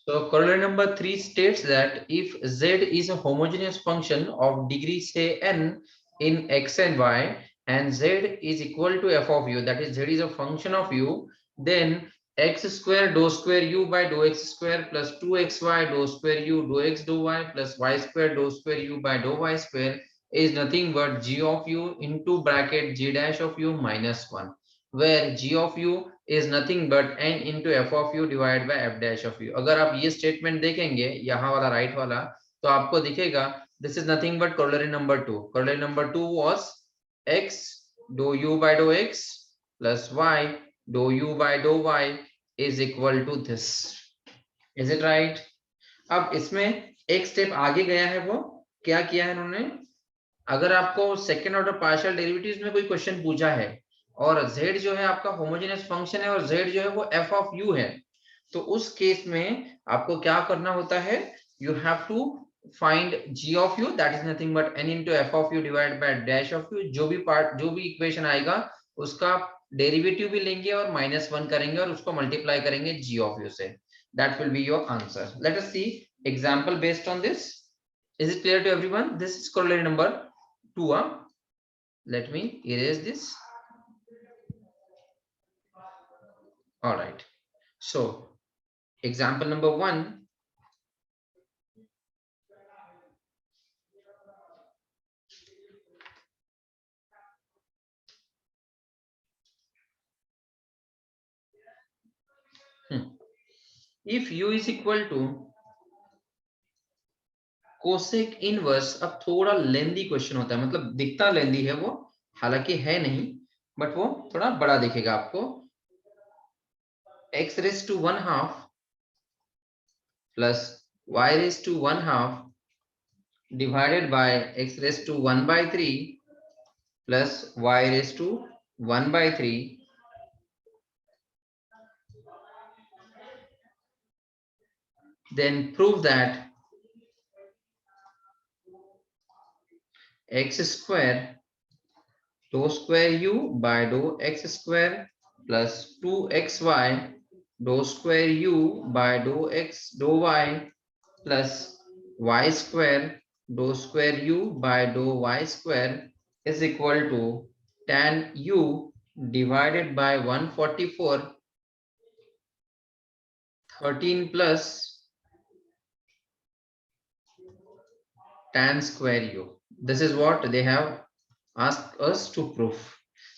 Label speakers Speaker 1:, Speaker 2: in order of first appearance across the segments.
Speaker 1: So corollary number 3 states that if z is a homogeneous function of degree say n in x and y, and z is equal to f of u, that is z is a function of u, then x square dou square u by dou x square plus 2xy dou square u dou x dou y plus y square dou square u by dou y square is nothing but g of u into bracket g dash of u minus 1, where g of u is nothing but n into f of u divided by f dash of u. अगर आप ये statement देखेंगे यहाँ वाला right वाला, तो आपको दिखेगा this is nothing but corollary number 2. Corollary number 2 was x dou u by dou x plus y dou u by dou y is equal to this. Is it right? अब इसमें एक स्टेप आगे गया है, वो क्या किया है इन्होंने, अगर आपको सेकेंड ऑर्डर पार्शियल डेरिवेटिव्स में कोई क्वेश्चन पूछा है और z जो है आपका होमोजेनियस फंक्शन है और z जो है वो f ऑफ u है, तो उस केस में आपको क्या करना होता है, you have to find g of u, that is nothing but n into f of u divide by dash of u. जो भी इक्वेशन आएगा उसका डेरिवेटिव भी लेंगे और -1 करेंगे और उसको मल्टीप्लाई करेंगे g ऑफ u से. That will be your answer. Let us see example based on this. Is it clear to everyone? This is corollary number 2. Let me erase this. All right, so example number 1. If u is equal to cosec inverse, अब थोड़ा lengthy question होता है, मतलब दिखता लेंदी है वो, हालांकि है नहीं, बट वो थोड़ा बड़ा दिखेगा आपको. x raised to 1/2 plus y raised to 1/2 divided by x raised to 1/3 plus y raised to 1/3. Then prove that x square dou square u by dou x square plus 2xy dou square u by dou x dou y plus y square dou square u by dou y square is equal to tan u divided by 144 13 plus tan square u. This is what they have asked us to prove.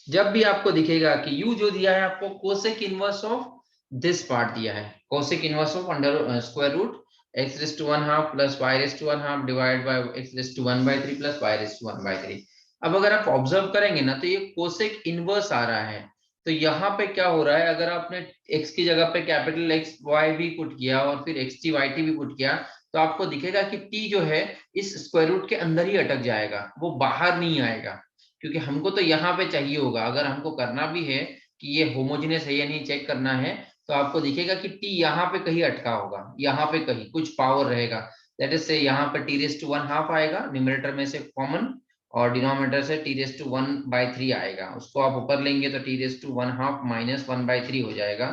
Speaker 1: जब भी आपको दिखेगा कि u जो दिया है आपको cosec inverse of this part दिया है, cosec inverse of under square root x raised to 1/2 plus y raised to 1/2 divided by x raised to 1/3 plus y raised to 1/3. अब अगर आप ऑब्जर्व करेंगे ना, तो ये कोसेक इनवर्स आ रहा है. तो यहाँ पे क्या हो रहा है, अगर आपने x की जगह पे कैपिटल x y भी पुट किया और फिर x t y t भी पुट किया, तो आपको दिखेगा कि t जो है इस स्क्वायर रूट के अंदर ही अटक जाएगा, वो बाहर नहीं आएगा, क्योंकि हमको तो यहाँ पे चाहिए होगा. अगर हमको करना भी है कि ये होमोजेनियस है या नहीं चेक करना है, तो आपको दिखेगा कि t यहाँ पे कहीं अटका होगा, यहाँ पे कहीं कुछ पावर रहेगा. दैट इज से यहाँ पे t raised to 1/2 आएगा न्यूमरेटर में से कॉमन, और डिनोमिनेटर से t raised to 1/3 आएगा. उसको आप ऊपर लेंगे तो t raised to 1/2 minus 1/3 हो जाएगा.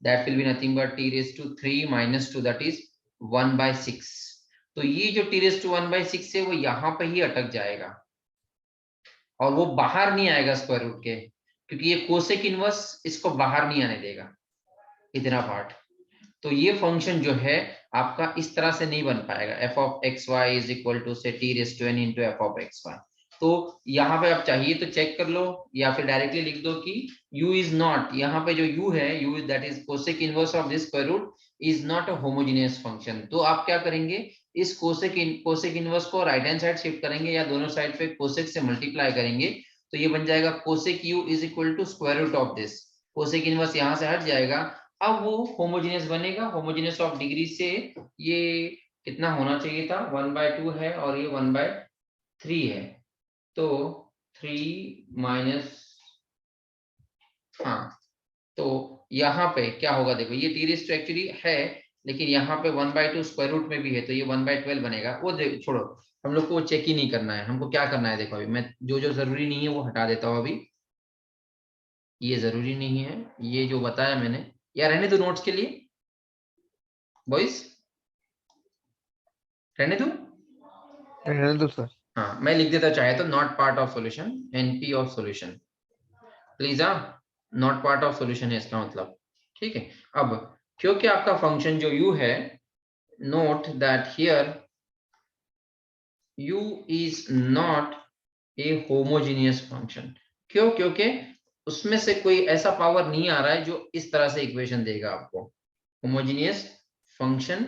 Speaker 1: That will be nothing but t raised to 3 minus 2, that is 1/6. तो ये जो t raised to 1/6 है वो यहाँ पे ही अटक जाएगा और वो बाहर नहीं आएगा स्क्वायर रूट के, क्योंकि ये कोसेक इनवर्स इसको बाहर नहीं आने देगा इतना पार्ट. तो ये फंक्शन जो है आपका इस तरह से नहीं बन पाएगा. f of x y is equal to say t raised to n into f of x y. तो यहाँ पे आप चाहिए तो चेक कर लो या फिर डायरेक्टली लिख दो कि u is not, यहाँ पे जो u है u that is cosec inverse of this square root is not a homogeneous function. तो आप क्या करेंगे, इस कोसेक इनवर्स को राइट हैंड साइड शिफ्ट करेंगे या दोनों साइड पे कोसेक से मल्टीप्लाई करेंगे, तो ये बन जाएगा cosec u is equal to square root of this. Cosec inverse यहाँ से हट जाएगा, अब वो होमोजेनियस बनेगा. होमोजेनियस ऑफ डिग्री से ये कितना होना चाहिए था, 1/2 है और ये 1/3 है, तो 3 माइनस, हाँ, तो यहाँ पे क्या होगा, देखो ये t raised to एक्चुअली है, लेकिन यहाँ पे 1/2 स्क्वायर रूट में भी है, तो ये 1/12 बनेगा. वो छोड़ो, हम लोग को वो चेक ही नहीं करना है. हमको क्या करना है, देखो अभी मैं जो जो जरूरी नहीं है वो हटा देता हूँ. अभी ये जरूरी नहीं है, ये जो बताया मैंने, या रहने दो नोट्स के लिए बॉयज. रहने दो,
Speaker 2: रहने दो सर।
Speaker 1: हाँ मैं लिख देता चाहे तो, not part of solution, NP of solution please. Not part of solution है इसका मतलब, ठीक है। अब क्योंकि आपका फंक्शन जो u है, note that here u is not a homogeneous function. क्यों? क्योंकि उसमें से कोई ऐसा पावर नहीं आ रहा है जो इस तरह से इक्वेशन देगा आपको, homogeneous function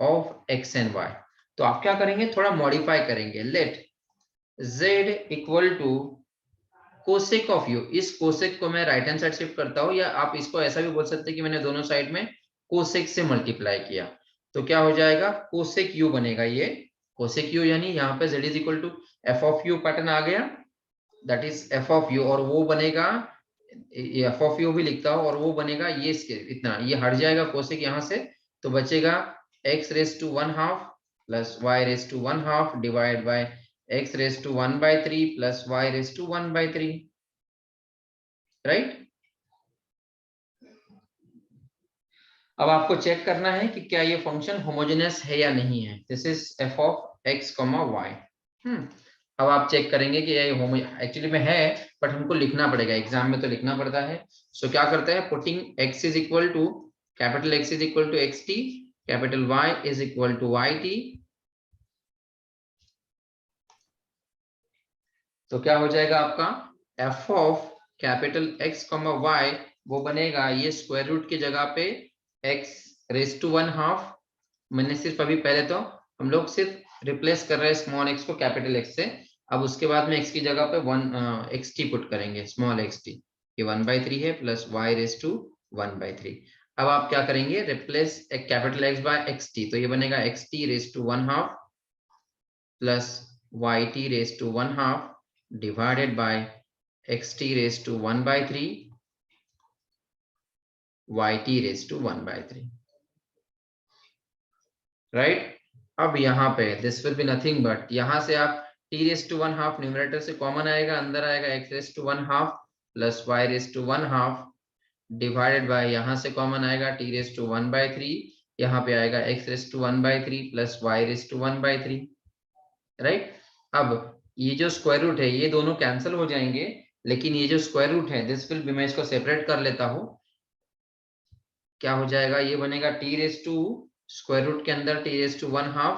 Speaker 1: of x and y. तो आप क्या करेंगे, थोड़ा मॉडिफाई करेंगे, let z equal to cosec of u. इस कोसेक को मैं राइट हैंड साइड शिफ्ट करता हूं, या आप इसको ऐसा भी बोल सकते हैं कि मैंने दोनों साइड में कोसेक से मल्टीप्लाई किया, तो क्या हो जाएगा, कोसेक यू बनेगा ये। कोसेक यू यानी यहाँ पे z is equal to F of u pattern आ गया, that is F of u, और वो बनेगा, एफ ऑफ यू भी लिखता हूं, और वो बनेगा ये इसके इतना, ये हट जाएगा कोसेक यहाँ से, तो बचेगा x raise to 1/2 plus y raise to 1/2 divide by x raise to 1/3 plus y raise to 1/3, right. अब आपको चेक करना है कि क्या ये फंक्शन होमोजेनियस है या नहीं है। This is F of x comma y. अब आप चेक करेंगे कि ये होमो एक्चुअली में है, बट हमको लिखना पड़ेगा, एग्जाम में तो लिखना पड़ता है। सो क्या करते हैं, putting x is equal to, capital x is equal to x t, capital y is equal to y t. तो क्या हो जाएगा आपका, f of capital x comma y, वो बनेगा ये स्क्वायर रूट की जगह पे x रेस टू 1/2, मैंने सिर्फ अभी पहले तो हम लोग सिर्फ रिप्लेस कर रहे हैं स्मॉल x को कैपिटल x से, अब उसके बाद में x की जगह पे 1 xt पुट करेंगे, स्मॉल xt, ये 1/3 है प्लस y रेस टू 1/3। अब आप क्या करेंगे, replace capital x by xt, तो ये बनेगा xt raise to 1/2 plus yt raise to 1/2 divided by xt raise to 1/3 yt raise to 1/3, right. अब यहाँ पे this will be nothing but, यहाँ से आप t रेस टू 1/2 न्यूमरेटर से कॉमन आएगा, अंदर आएगा x raise to 1/2 plus y raise to 1/2 divided by, यहाँ से कॉमन आएगा t रेस टू 1/3, यहाँ पे आएगा x raise to 1/3 plus y raise to 1/3, right. अब ये जो स्क्वायर रूट है ये दोनों कैंसिल हो जाएंगे, लेकिन ये जो स्क्वायर रूट है दिस विल बी, मैं इसको सेपरेट कर लेता हूँ, क्या हो जाएगा, ये बनेगा t raise to square root के अंदर t रेस टू 1/2,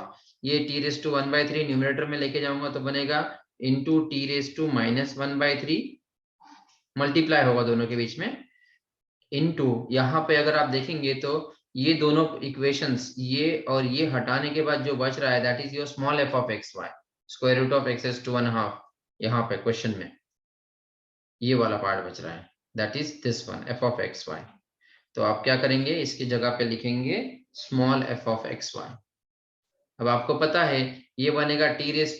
Speaker 1: ये t रेस टू 1/3 न्यूमरेटर में लेके जाऊंगा तो बनेगा into t raise to -1/3, multiply होगा दोनों के बीच में, इंटू यहाँ पे अगर आप देखेंगे तो ये दोनों इक्वेशंस, ये और ये हटाने के बाद जो बच रहा है that is your small f of x y, square root of x raise to 1/2, यहाँ पे क्वेश्चन में ये वाला पार्ट बच रहा है, that is this one f of x y. तो आप क्या करेंगे, इसकी जगह पे लिखेंगे small f of x y. अब आपको पता है ये बनेगा t रेस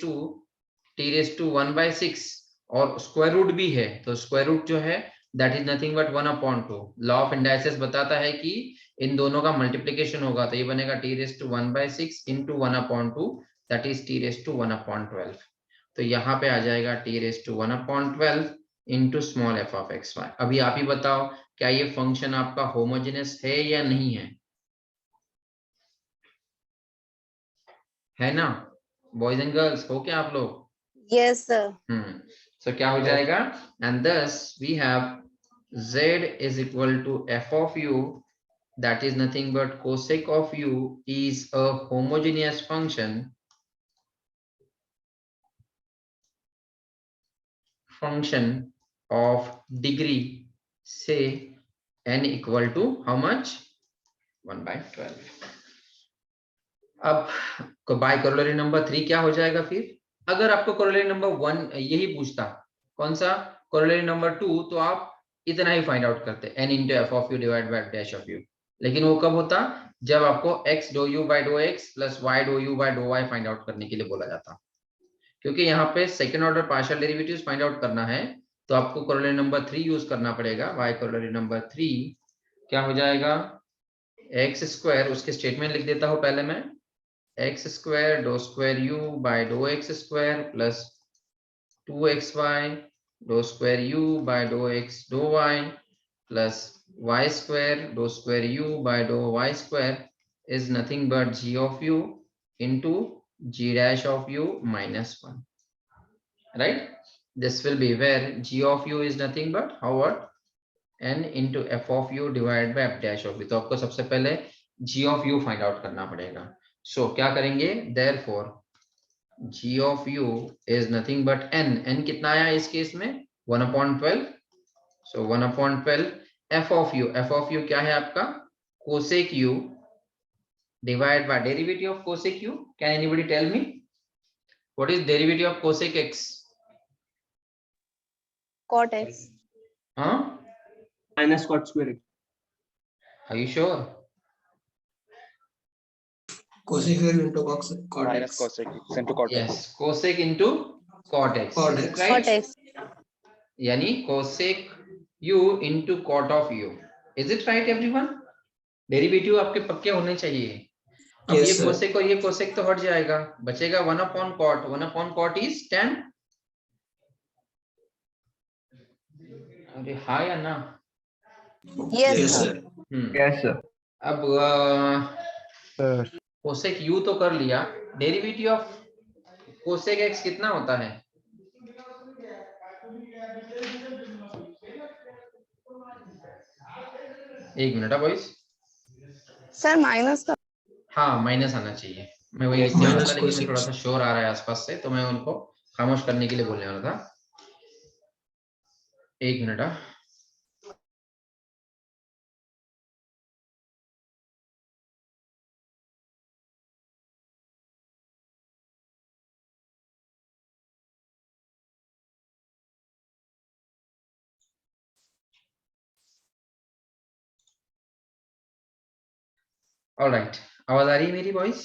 Speaker 1: टू 1/6, और स्क्वायर रूट भी है, तो स्क्वायर रूट जो है that is nothing but 1/2। Law of indices बताता है कि इन दोनों का मल्टीप्लीकेशन होगा, तो ये बनेगा t raise to 1/6 into 1/2, that is t raise to 1/12। तो यहाँ पे आ जाएगा t raise to 1/12 into small f of x y. अभी आप ही बताओ, क्या ये फंक्शन आपका होमोजेनियस है या नहीं है ना, बॉयज एंड गर्ल्स, हो क्या आप लोग?
Speaker 3: Yes, sir.
Speaker 1: सो क्या हो जाएगा, and thus we have z is equal to f of u, that is nothing but cosec of u is a homogeneous function of degree say n equal to how much, 1/12। अब bye corollary number 3 क्या हो जाएगा फिर, अगर आपको corollary number 1 यही पूछता, कौन सा कोरोलरी नंबर 2, तो आप इतना ही फाइंड आउट करते, n into f of u divide by dash of u, लेकिन वो कब होता, जब आपको x do u by do x plus y do u by do y find out करने के लिए बोला जाता, क्योंकि यहाँ पे second order partial derivatives find out करना है, तो आपको कोरोलरी नंबर 3 यूज करना पड़ेगा। y कोरोलरी नंबर 3 क्या हो जाएगा, x स्क्वायर, उसके स्टेटमेंट लिख देता हूँ पहले मैं, x square dou square u by dou x square plus 2xy dou square u by dou x dou y plus y square dou square u by dou y square is nothing but g of u into g dash of u minus 1, right? This will be where g of u is nothing but how what n into f of u divided by f dash of u. तो आपको सबसे पहले g of u find out करना पड़ेगा. सो क्या करेंगे, therefore g of u is nothing but n कितना आया इस केस में 1/12. so 1/12 f of u क्या है आपका cosec u divided by derivative of cosec u. Can anybody tell me what is derivative of cosec x?
Speaker 3: Cot x.
Speaker 4: minus cot square x.
Speaker 1: Are you sure?
Speaker 5: Cosec into cot
Speaker 4: Minus
Speaker 5: x.
Speaker 4: cosec x into cot
Speaker 1: Yes,
Speaker 4: x.
Speaker 1: cosec into cot x.
Speaker 5: Cot
Speaker 1: Is it
Speaker 5: x.
Speaker 1: right?
Speaker 3: Cot x.
Speaker 1: यानी cosec u into cot of u. Is it right everyone? Derivative आपके पक्के होने चाहिए. अब
Speaker 5: Yes,
Speaker 1: ये
Speaker 5: sir.
Speaker 1: cosec और ये cosec तो हट जाएगा, बचेगा 1/cot. 1/cot is tan. अरे हाँ या ना?
Speaker 3: Yes,
Speaker 5: Yes,
Speaker 3: sir.
Speaker 5: sir.
Speaker 2: Yes, sir.
Speaker 1: अब
Speaker 2: Sir.
Speaker 1: cosec u तो कर लिया, डेरिवेटिव ऑफ cosec x कितना होता है? एक मिनट बॉयज.
Speaker 3: Sir, minus का.
Speaker 1: हाँ माइनस आना चाहिए. मैं वही
Speaker 4: Yes,
Speaker 1: लिखने वाला
Speaker 5: minus
Speaker 1: था लेकिन
Speaker 5: cosec.
Speaker 1: थोड़ा सा शोर आ रहा है आसपास से, तो मैं उनको खामोश करने के लिए बोलने वाला था. एक मिनट. ऑलराइट, आवाज आ रही है मेरी वॉइस?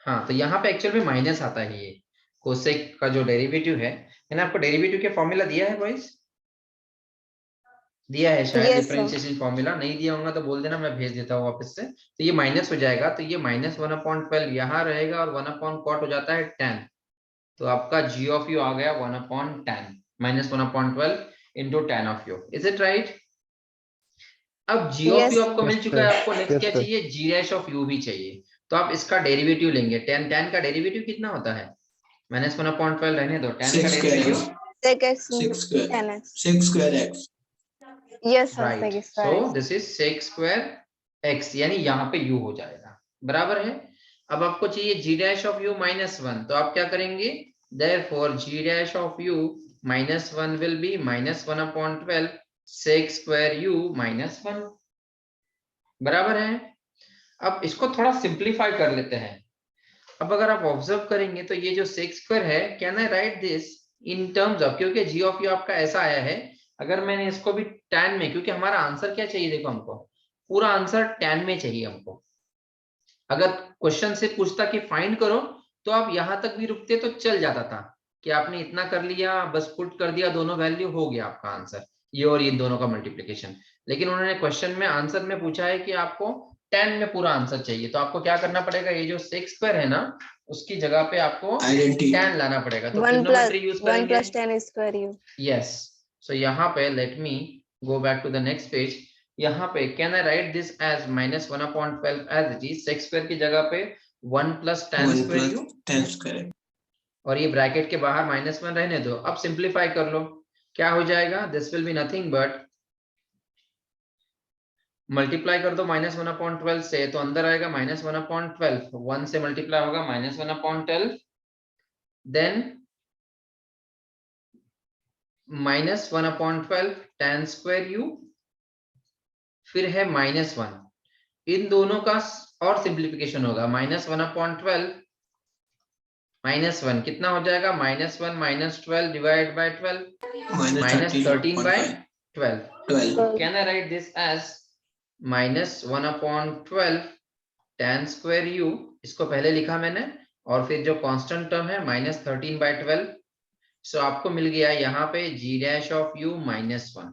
Speaker 1: हाँ, तो यहाँ पे एक्चुअल में माइनस आता है. ये कोसेक का जो डेरिवेटिव है, मैंने आपको डेरिवेटिव के फॉर्मूला दिया है वॉइस? दिया है शायद.
Speaker 3: Yes, sir.
Speaker 1: डिफरेंशिएशन फॉर्मूला नहीं दिया होगा तो बोल देना, मैं भेज देता हूँ वापस से. तो ये माइनस हो जाएगा, तो ये माइनस 1/12 यहाँ रहेगा और 1/cot हो जाता है tan. तो आपका g of u आ गया 1/tan minus 1/12 into tan of u. Is it right? अब g of
Speaker 3: Yes,
Speaker 1: u आपको
Speaker 2: sir.
Speaker 1: मिल चुका है, आपको नेक्स्ट
Speaker 2: Yes,
Speaker 1: क्या
Speaker 2: sir.
Speaker 1: चाहिए, g dash of u भी चाहिए. तो आप इसका डेरिवेटिव लेंगे. tan का डेरिवेटिव कितना होता है? minus 1/12 रहने दो. tan का
Speaker 5: 6 square
Speaker 1: derivative
Speaker 5: x.
Speaker 3: Sec x
Speaker 5: 6
Speaker 3: into
Speaker 5: square.
Speaker 3: tan x.
Speaker 5: 6 square x.
Speaker 3: Yes, sir.
Speaker 1: Right.
Speaker 3: Sec square
Speaker 1: so
Speaker 3: x.
Speaker 1: This is sec square x, यानी यहाँ पे u हो जाएगा. बराबर है. अब आपको चाहिए g dash of u -1, तो आप क्या करेंगे, therefore g dash of u -1 will be -1/12 sec square u -1. बराबर है. अब इसको थोड़ा सिंप्लीफाई कर लेते हैं. अब अगर आप ऑब्जर्व करेंगे तो ये जो sec square है, can I write this in terms of, क्योंकि g of u आपका ऐसा आया है, अगर मैंने इसको भी tan में, क्योंकि हमारा आंसर क्या चाहिए, देखो हमको पूरा आंसर tan में चाहिए हमको. अगर क्वेश्चन से पूछता कि फाइंड करो, तो आप यहां तक भी रुकते तो चल जाता था कि आपने इतना कर लिया, बस पुट कर दिया, दोनों वैल्यू हो गया आपका आंसर, ये और ये दोनों का मल्टीप्लिकेशन. लेकिन उन्होंने क्वेश्चन में आंसर में पूछा है कि आपको tan में पूरा आंसर चाहिए. तो आपको क्या करना पड़ेगा, ये जो sec square है ना, उसकी जगह पे आपको
Speaker 5: Identity.
Speaker 1: tan लाना पड़ेगा. तो
Speaker 3: 1
Speaker 1: ट्रिग्नोमेट्री यूज
Speaker 3: plus 1
Speaker 1: करेंगे.
Speaker 3: plus tan square u.
Speaker 1: Yes. So यहाँ पे let me go back to the next page. यहाँ पे can I write this as -1/12 as it is. sec square की जगह पे 1 plus tan
Speaker 5: 1
Speaker 1: square
Speaker 5: plus
Speaker 1: u,
Speaker 5: tan square.
Speaker 1: और ये bracket के बाहर -1 रहने दो. अब सिंप्लीफाई कर लो, क्या हो जाएगा, this will be nothing but, multiply कर दो -1/12 से, तो अंदर आएगा -1/12. 1 से मल्टीप्लाई होगा -1/12, देन -1/12 tan square u, फिर है -1. इन दोनों का और सिंप्लीफिकेशन होगा. -1/12 -1 कितना हो जाएगा, -1 -12 divide by 12, -13 by 12.
Speaker 5: 12.
Speaker 1: Can I write this as -1/12 tan square u, इसको पहले लिखा मैंने, और फिर जो कांस्टेंट टर्म है -13 by 12. सो आपको मिल गया यहाँ पे g dash of u -1.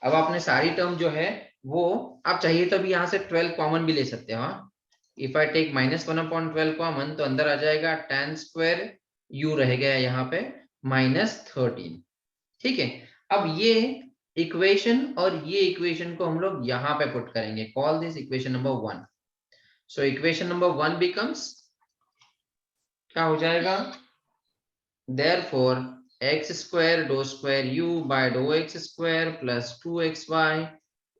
Speaker 1: अब आपने सारी टर्म जो है वो, आप चाहिए तो अभी यहाँ से 12 कॉमन भी ले सकते हो. इफ आई टेक -1/12 कॉमन, तो अंदर आ जाएगा tan square u रह गया यहाँ पे -13. ठीक है. अब ये इक्वेशन और ये इक्वेशन को हम लोग यहाँ पे पुट करेंगे. Call this equation number 1. So equation number 1 becomes क्या हो जाएगा, therefore x square dou square u by dou x square plus 2xy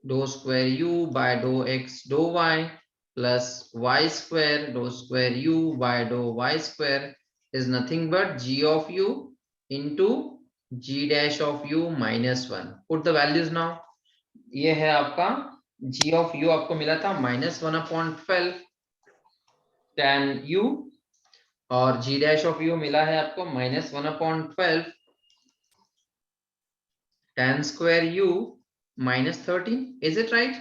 Speaker 1: dou square u by dou x dou y plus y square dou square u by dou y square is nothing but g of u into g dash of u minus 1. Put the values now. ये है आपका g of u आपको मिला था -1/12 tan u और g dash of u मिला है आपको -1/12 tan square u -13. Is it right?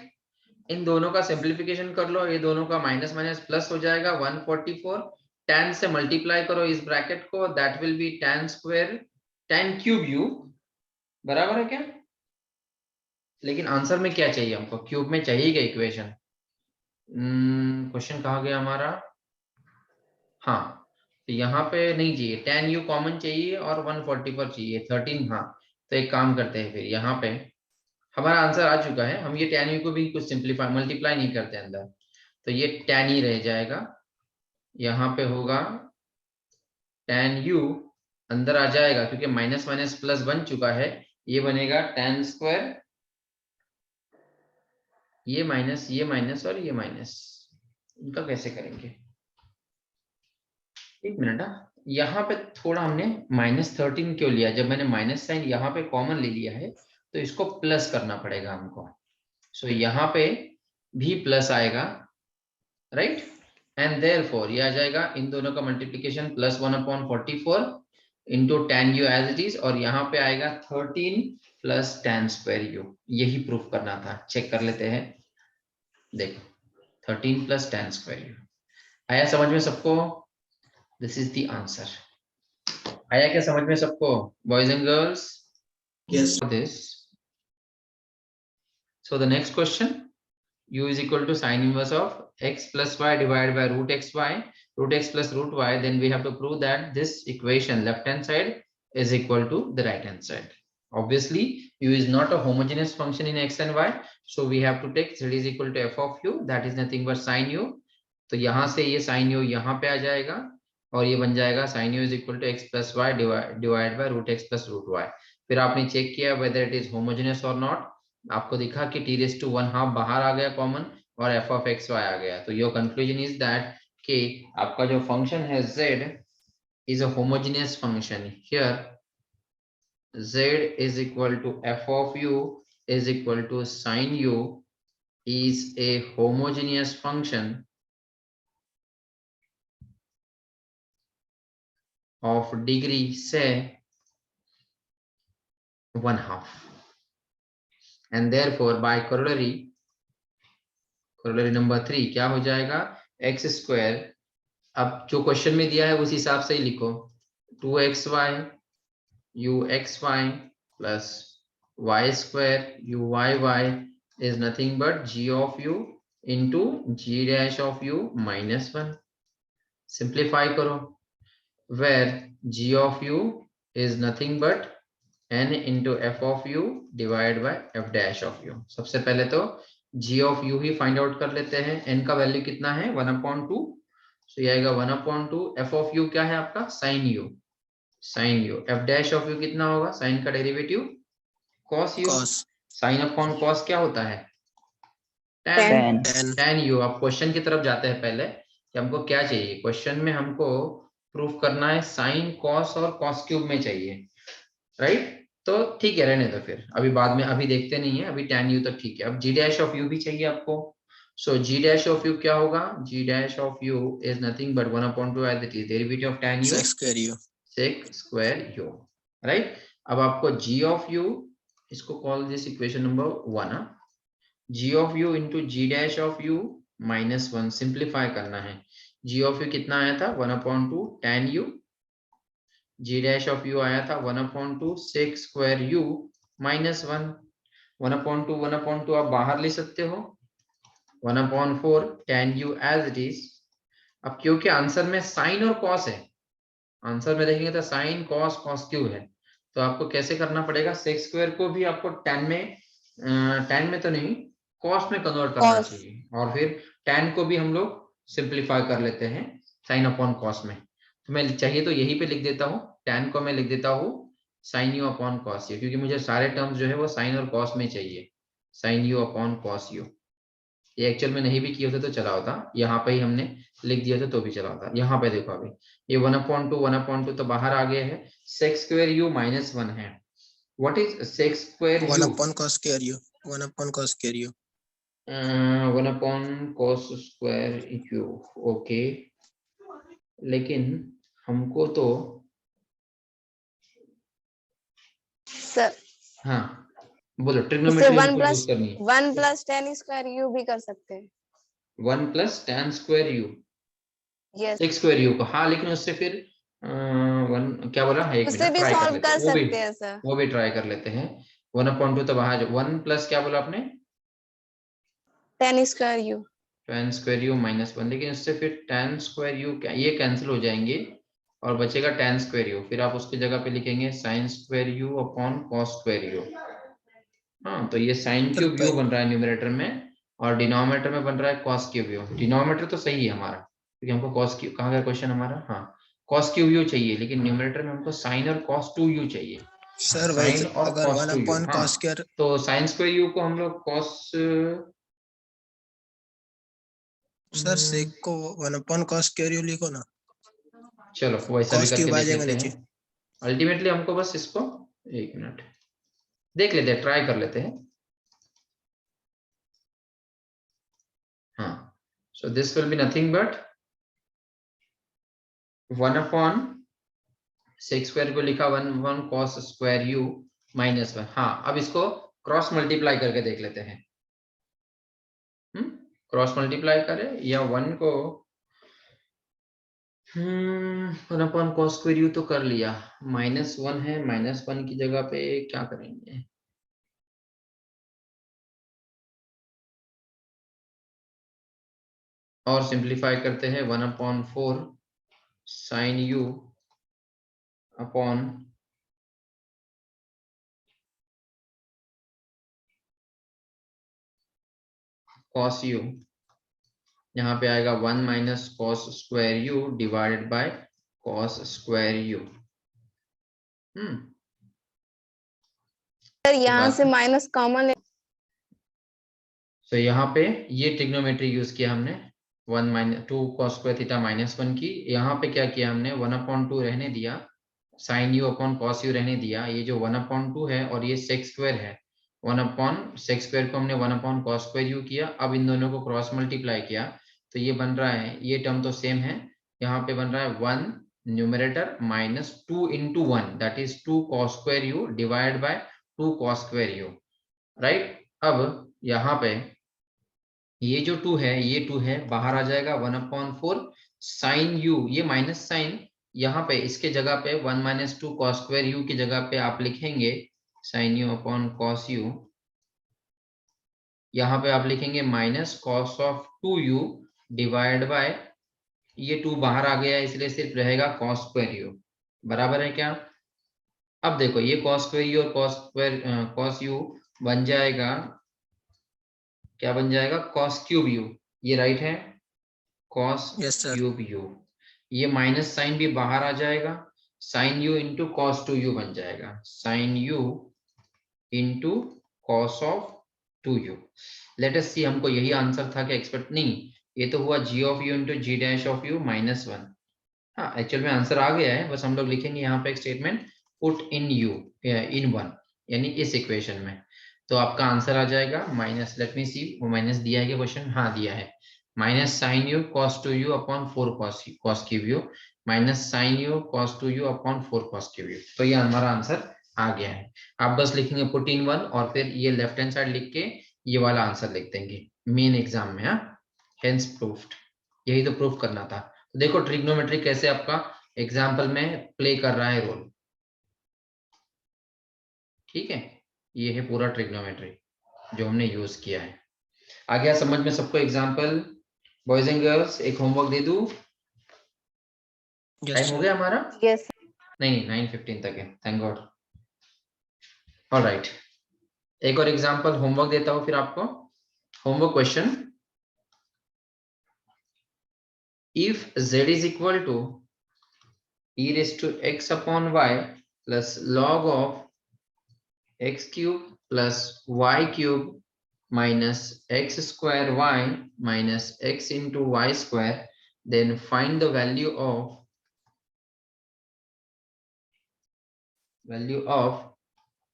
Speaker 1: इन दोनों का सिंप्लीफिकेशन कर लो, ये दोनों का माइनस माइनस प्लस हो जाएगा 144. tan से मल्टीप्लाई करो इस ब्रैकेट को, that will B tan square tan cube u. बराबर है क्या? लेकिन आंसर में क्या चाहिए हमको, क्यूब में चाहिए क्या इक्वेशन? क्वेश्चन कहाँ गया हमारा? हाँ, तो यहाँ पे नहीं चाहिए, tan u कॉमन चाहिए और 140 पर चाहिए 13. हाँ, तो एक काम करते हैं फिर, यहाँ पे हमारा आंसर आ चुका है, हम ये tan u को भी कुछ सिंप्लीफाई मल्टीप्लाई नहीं करते अंदर, तो ये tan ही रह जाएगा. यहाँ पे होगा tan u अंदर आ जाएगा क्योंकि माइनस माइनस प्लस बन चुका है, ये बनेगा tan स्क्वायर, ये माइनस और ये माइनस, इनका कैसे करेंगे? एक मिनट. यहाँ पे थोड़ा हमने -13 क्यों लिया? जब मैंने माइनस साइन यहाँ पे कॉमन ले लिया है तो इसको प्लस करना पड़ेगा हमको. सो यहाँ पे भी प्लस आएगा, राइट? एंड देयरफॉर ये आ जाएगा, इन दोनों का multiplication +1/44 into tan u as it is, और यहाँ पे आएगा 13 प्लस tan स्क्वायर u. यही प्रूफ करना था. चेक कर लेते हैं. देखो 13 प्लस tan स्क्वायर u आया समझ में सबको? This is the answer. आया क्या समझ में सबको, boys and girls?
Speaker 5: Yes.
Speaker 1: This. So the next question, u is equal to sin inverse of x plus y divided by root xy, root x plus root y. Then we have to prove that this equation left hand side is equal to the right hand side. Obviously u is not a homogeneous function in x and y, so we have to take z is equal to f of u, that is nothing but sin u. तो यहाँ से ये sin u यहाँ पे आ जाएगा और ये बन जाएगा sin u is equal to x plus y divided by root x plus root y. फिर आपने चेक किया whether it is homogeneous or not, आपको दिखा कि t⁻1/2 बाहर आ गया कॉमन और f of x y आ गया. तो योर कंक्लूजन इज दैट कि आपका जो फंक्शन है z is a homogeneous function. Here z is equal to f of u is equal to sin u is a homogeneous function of degree say 1/2, and therefore by corollary number 3 क्या हो जाएगा, x square. अब जो question में दिया है उस हिसाब से ही लिखो, 2xy uxy plus y square uyy is nothing but g of u into g dash of u minus 1. Simplify करो, where g of u is nothing but n into f of u divided by f dash of u. सबसे पहले तो g of u he find out कर लेते हैं. n का value कितना है, 1/2. सो ये आएगा 1/2. f of u क्या है आपका, sin u. f dash of u कितना होगा, sin का derivative cos u.
Speaker 5: Cos.
Speaker 1: sin upon cos क्या होता है,
Speaker 3: Tan.
Speaker 1: tan u. अब क्वेश्चन की तरफ जाते हैं पहले कि हमको क्या चाहिए. क्वेश्चन में हमको प्रूफ करना है sin cos और cos क्यूब में चाहिए, राइट? तो ठीक है, रहने दो फिर, अभी बाद में, अभी देखते नहीं है, अभी tan u तक ठीक है. अब g dash of u भी चाहिए आपको. सो g dash of u क्या होगा, g dash of u is nothing but 1/2 as it is derivative of tan u
Speaker 5: Sec square u.
Speaker 1: sec square u, right? अब आपको g of u, इसको call this equation number 1, g of u into g dash of u minus 1 simplify करना है. g of u कितना आया था, 1/2 tan u, g dash of u आया था 1/2 sec square u minus 1. 1/2 आप बाहर ले सकते हो, 1/4 tan u as it is. अब क्योंकि आंसर में साइन और कॉस है, आंसर में देखेंगे तो साइन कॉस कॉस क्यू है, तो आपको कैसे करना पड़ेगा, सेक स्क्वायर को भी आपको tan में तो नहीं, कॉस में कन्वर्ट करना चाहिए, और फिर tan को भी हम लोग सिंप्लीफाई कर लेते हैं साइन अपॉन कॉस में. तो मैं चाहिए तो यहीं पे लिख देता हूँ, tan को मैं लिख देता हूँ sin u upon cos u, क्योंकि मुझे सारे टर्म्स जो है वो sin और cos में चाहिए, sin u upon cos u। ये एक्चुअल में नहीं भी किए होते तो चला होता, यहाँ पे ही हमने लिख दिया था तो भी चला होता। यहाँ पे देखो अभी ये 1/2 तो बाहर आ गया है, sec स्क्वायर u माइनस 1 है। What is sec square u?
Speaker 5: 1 cos square u, 1 cos square u।
Speaker 1: 1 cos square u, okay. लेकिन हमको तो
Speaker 3: सर
Speaker 1: हाँ बोलो,
Speaker 3: इसे
Speaker 1: ट्रिग्नोमेट्री
Speaker 3: 1
Speaker 1: हमको यूज
Speaker 3: प्लस
Speaker 1: करनी है।
Speaker 3: 1 प्लस tan स्क्वायर u भी कर सकते हैं।
Speaker 1: 1 plus tan square u,
Speaker 3: yes,
Speaker 1: sec square u को, हाँ लेकिन उससे फिर वन क्या बोला है, एक
Speaker 3: उससे
Speaker 1: मिनट
Speaker 3: भी
Speaker 1: ट्राई कर
Speaker 3: सॉल्व
Speaker 1: लेते
Speaker 3: कर
Speaker 1: हैं,
Speaker 3: सकते हैं सर।
Speaker 1: वो भी ट्राई कर लेते हैं। 1/2 तो बाहर, 1 प्लस क्या बोला आपने,
Speaker 3: tan square u।
Speaker 1: tan square u minus 1, लेकिन इससे फिर tan स्क्वायर u क्या, ये कैंसिल हो जाएंगे और बचेगा tan स्क्वायर u, फिर आप उसकी जगह पे लिखेंगे sin square u upon cos square u। हाँ तो ये sin
Speaker 5: सर
Speaker 1: क्यूब u बन रहा है न्यूमरेटर में, और डिनोमिनेटर में बन रहा है cos क्यूब u। डिनोमिनेटर तो सही है हमारा, क्योंकि हमको cos क्यूब, कहाँ का क्वेश्चन हमारा, हाँ cos क्यूब u चाहिए, लेकिन न्यूमरेटर में हमको sin और cos 2u चाहिए,
Speaker 5: सर
Speaker 1: sin
Speaker 5: वैसे
Speaker 1: और
Speaker 5: अगर
Speaker 1: cos
Speaker 5: 1
Speaker 1: 2u। हाँ
Speaker 5: cos square,
Speaker 1: तो sin स्क्वायर u को हम लोग cos,
Speaker 5: सर sec को 1 cos square u लिखो ना,
Speaker 1: चलो वैसा भी
Speaker 5: cos
Speaker 1: करके
Speaker 5: क्यूब आ
Speaker 1: देख
Speaker 5: जाएगा
Speaker 1: लेते हैं।
Speaker 5: नीचे।
Speaker 1: अल्टीमेटली हमको बस इसको, एक मिनट देख लेते हैं, ट्राई कर लेते हैं। हाँ so this will be nothing but 1 upon sec square को लिखा 1 cos स्क्वायर u माइनस 1। हाँ अब इसको क्रॉस मल्टीप्लाई करके देख लेते हैं। क्रॉस मल्टीप्लाई करें या 1 को 1 अपॉन cos स्क्वायर u तो कर लिया, माइनस 1 है, माइनस 1 की जगह पे क्या करेंगे, और सिंप्लीफाई करते हैं 1/4 sin u upon cos u, यहाँ पे आएगा 1 minus cos square u divided by cos square u।
Speaker 3: Sir यहाँ से माइनस कॉमन,
Speaker 1: तो यहाँ पे ये ट्रिग्नोमेट्री यूज किया हमने, 1 minus 2 cos square theta minus 1 की, यहाँ पे क्या किया हमने 1/2 रहने दिया, sin u upon cos u रहने दिया, ये जो 1/2 है और ये sec स्क्वायर है, 1 अपॉन sec स्क्वायर को हमने 1 अपॉन cos स्क्वायर u किया, अब इन दोनों को क्रॉस मल्टीप्लाई किया तो ये बन रहा है, ये टर्म तो सेम है, यहाँ पे बन रहा है 1 numerator minus 2 into 1 that is 2 cos square u divide bye 2 cos square u, right. अब यहाँ पे ये जो 2 है, ये 2 है बाहर आ जाएगा, 1/4 sin u, ये माइनस साइन यहाँ पे इसके जगह पे 1 माइनस 2 cos स्क्वायर u की जगह पे आप लिखेंगे sin u upon cos u, यहाँ पे आप लिखेंगे minus cos of 2u divide by, ये 2 बाहर आ गया इसलिए सिर्फ रहेगा cos स्क्वायर u, बराबर है क्या। अब देखो ये cos स्क्वायर u और cos u बन जाएगा, क्या बन जाएगा, cos क्यूब u, ये राइट है, cos
Speaker 5: yes sir.
Speaker 1: Cube u, ये माइनस साइन भी बाहर आ जाएगा, sin u into cos 2u बन जाएगा, sin u into cos of 2u। Let us see, हमको यही आंसर था कि एक्सपेक्ट नहीं, ये तो हुआ g of u into g dash of u minus 1। हाँ एक्चुअल में आंसर आ गया है, बस हम लोग लिखेंगे यहाँ पे एक स्टेटमेंट पुट इन u इन 1, यानी इस इक्वेशन में, तो आपका आंसर आ जाएगा माइनस, लेट मी सी वो माइनस दिया है क्या क्वेश्चन, हाँ दिया है, minus sine u cos 2u upon 4 cos cube u minus sine u cos 2u upon 4 cos cube u, तो ये हमारा आंसर आ गया है। आप बस लिखेंगे पुट इन 1 और फिर ये लेफ्ट हैंड साइड लिख के ये वाला आंसर लिख देंगे मेन एग्जाम में। हाँ हेंस प्रूफ्ड, यही तो प्रूफ करना था। तो देखो ट्रिग्नोमेट्री कैसे आपका एग्जाम्पल में प्ले कर रहा है रोल, ठीक है, ये है पूरा ट्रिग्नोमेट्री जो हमने यूज किया है। आ गया समझ में सबको एग्जाम्पल। बॉयज एंड गर्ल्स एक होमवर्क दे दूं, टाइम हो गया हमारा,
Speaker 3: यस
Speaker 1: नहीं 9:15 तक है, थैंक गॉड। ऑलराइट, एक और एग्जाम्पल होमवर्क देता हूं फिर आपको। Homework question, if z is equal to e raised to x upon y plus log of x cube plus y cube minus x square y minus x into y square. Then find the value of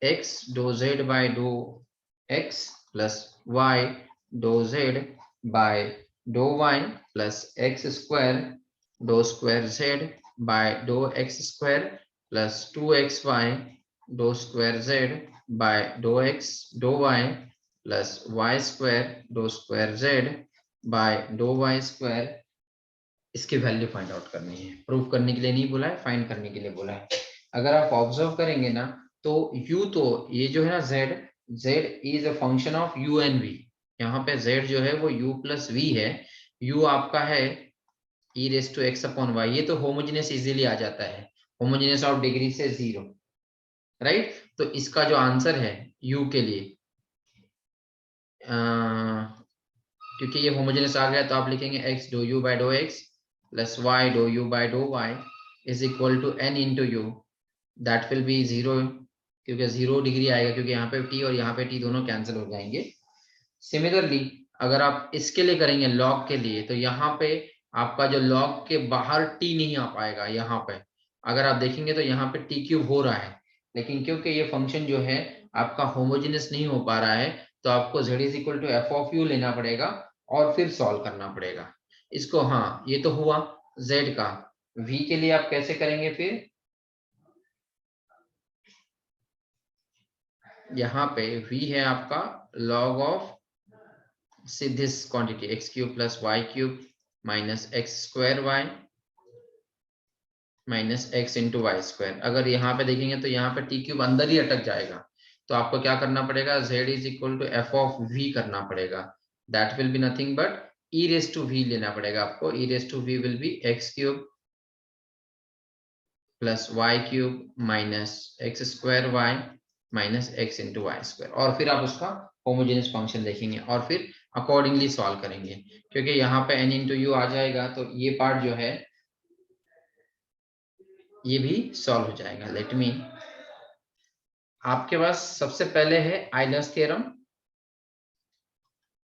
Speaker 1: x dou z by dou x plus y dou z by dou y plus x square dou square z by dou x square plus 2xy dou square z by dou x dou y plus y square dou square z by dou y square. इसकी value find out करनी है, proof करने के लिए नहीं बोला है, find करने के लिए बोला है। अगर आप ऑब्जर्व करेंगे ना तो u तो ये जो है ना z is a function of u and v। यहाँ पे z जो है वो u प्लस v है, u आपका है e raise to x upon y। ये तो होमोजेनियस इजीली आ जाता है, होमोजेनियस ऑफ डिग्री से 0, राइट। तो इसका जो आंसर है u के लिए, क्योंकि ये होमोजेनियस आ गया तो आप लिखेंगे x do u by do x plus y do u by do y is equal to n into u. That will be 0, क्योंकि 0 डिग्री आएगा, क्योंकि यहाँ पे t और यहाँ पे t दोनों कैंसिल हो जाएंगे। सिमिलरली अगर आप इसके लिए करेंगे लॉग के लिए, तो यहाँ पे आपका जो लॉग के बाहर t नहीं आ पाएगा। यहाँ पे अगर आप देखेंगे तो यहाँ पे t क्यूब हो रहा है, लेकिन क्योंकि ये फंक्शन जो है आपका होमोजेनियस नहीं हो पा रहा है, तो आपको z is equal to F of u लेना पड़ेगा और फिर सॉल्व करना पड़ेगा इसको। हाँ, ये तो हुआ z का। v के लिए आप कैसे करेंगे फिर? यहाँ पे v है आपका log of this quantity x cube plus y cube minus x square y minus x into y square. अगर यहाँ पे देखेंगे तो यहाँ पे टी क्यूब अंदर ही अटक जाएगा, तो आपको क्या करना पड़ेगा, z is equal to F of v करना पड़ेगा। That will be nothing but e raise to v लेना पड़ेगा आपको। e raise to v will be x cube plus y cube minus x square y minus x into y square. और फिर आप उसका homogeneous function देखेंगे और फिर अकॉर्डिंगली सॉल्व करेंगे, क्योंकि यहाँ पे n इंटू यू आ जाएगा तो ये पार्ट जो है ये भी सॉल्व हो जाएगा। लेट मी, आपके पास सबसे पहले है आइलर्स थ्योरम।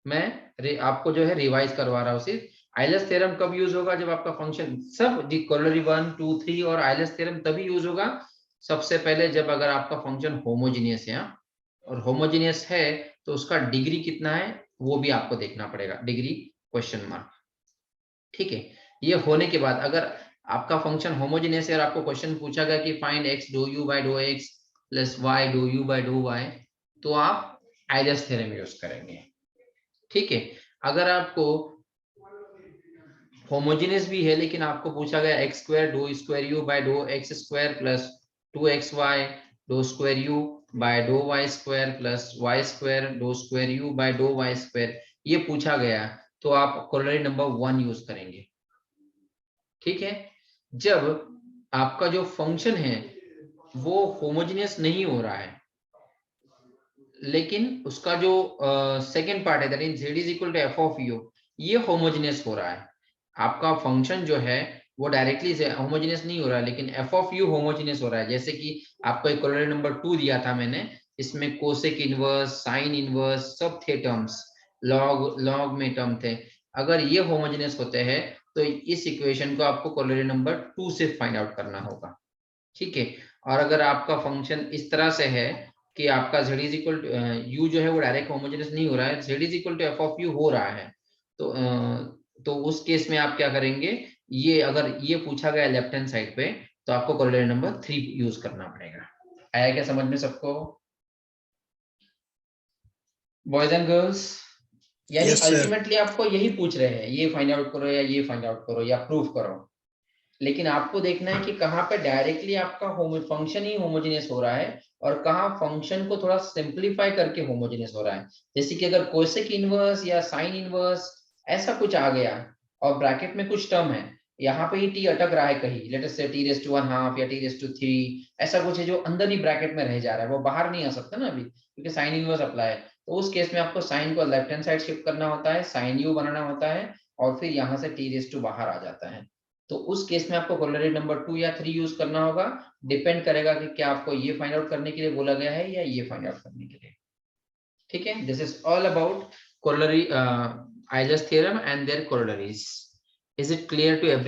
Speaker 1: मैं आपको जो है रिवाइज करवा रहा हूँ सिर्फ। आइलर्स थ्योरम कब यूज होगा? जब आपका फंक्शन सब कोरोलरी 1 2 3 और आइलर्स थ्योरम तभी यूज होगा सबसे पहले जब अगर आपका फंक्शन होमोजीनियस है। और होमोजीनियस है तो उसका डिग्री कितना है वो भी आपको देखना पड़ेगा, डिग्री क्वेश्चन मार्क, ठीक है। ये होने के बाद अगर आपका फंक्शन होमोजेनियस है और आपको क्वेश्चन पूछा गया कि find x do u by do x plus y do u by do y, तो आप आइलर्स थ्योरम यूज करेंगे, ठीक है। अगर आपको होमोजेनियस भी है लेकिन आपको पूछा गया x square do square u by do x square plus 2xy do square u by do y square plus y square do square u by do y square, ये पूछा गया तो आप कोरोलरी नंबर 1 यूज करेंगे, ठीक है। जब आपका जो फंक्शन है वो होमोजेनियस नहीं हो रहा है, लेकिन उसका जो सेकेंड पार्ट है that is z is equal to F of u, ये होमोजेनियस हो रहा है। आपका फंक्शन जो है वो डायरेक्टली होमोजेनियस नहीं हो रहा है, लेकिन एफ ऑफ यू होमोजेनियस हो रहा है। जैसे कि आपको एक कोरोलरी नंबर 2 दिया था मैंने, इसमें कोसेक इनवर्स, साइन इनवर्स सब थे टर्म्स, लॉग में टर्म थे। अगर ये होमोजेनियस होते हैं तो इस इक्वेशन को आपको कोरोलरी नंबर 2 से फाइंड आउट करना होगा, ठीक है। और अगर आपका फंक्शन इस तरह से है कि आपका z is equal to u जो है वो डायरेक्ट होमोजेनियस नहीं हो रहा है, z is equal to F of u हो रहा है, तो उस केस में आप क्या करेंगे, ये अगर ये पूछा गया लेफ्ट हैंड साइड पे तो आपको कोरिलेटर नंबर 3 यूज करना पड़ेगा। आया क्या समझ में सबको बॉयज एंड गर्ल्स? यानी अल्टीमेटली आपको यही पूछ रहे हैं, ये फाइंड आउट करो या ये फाइंड आउट करो या प्रूफ करो, लेकिन आपको देखना है कि कहाँ पे डायरेक्टली आपका फंक्शन ही होमोजेनियस हो रहा है और कहाँ फंक्शन को थोड़ा सिंपलीफाई करके होमोजेनियस हो रहा है। जैसे कि अगर कोसेक इनवर्स या साइन इनवर्स ऐसा कुछ आ गया और ब्रैकेट में कुछ टर्म है, यहाँ पे ही टी अटक रहा है कहीं, लेट अस से टी रेज़ टू 1/2 या टी रेज़ टू 3, ऐसा कुछ है जो अंदर ही ब्रैकेट में रह जा रहा है, वो बाहर नहीं आ सकता ना अभी, क्योंकि साइन इनवर्स अप्लाई है। तो उस केस में आपको साइन को लेफ्ट हैंड साइड शिफ्ट करना होता है, साइन यू बनाना होता है और फिर यहाँ से टी रेज़ टू बाहर आ जाता है। तो उस केस में आपको कोरोलरी नंबर 2 या 3 यूज करना होगा, डिपेंड करेगा कि क्या आपको ये फाइंड आउट करने के लिए बोला गया है या ये फाइंड आउट करने के लिए। ठीक है, this is all about corollary Euler's theorem and their corollaries. Is it clear to every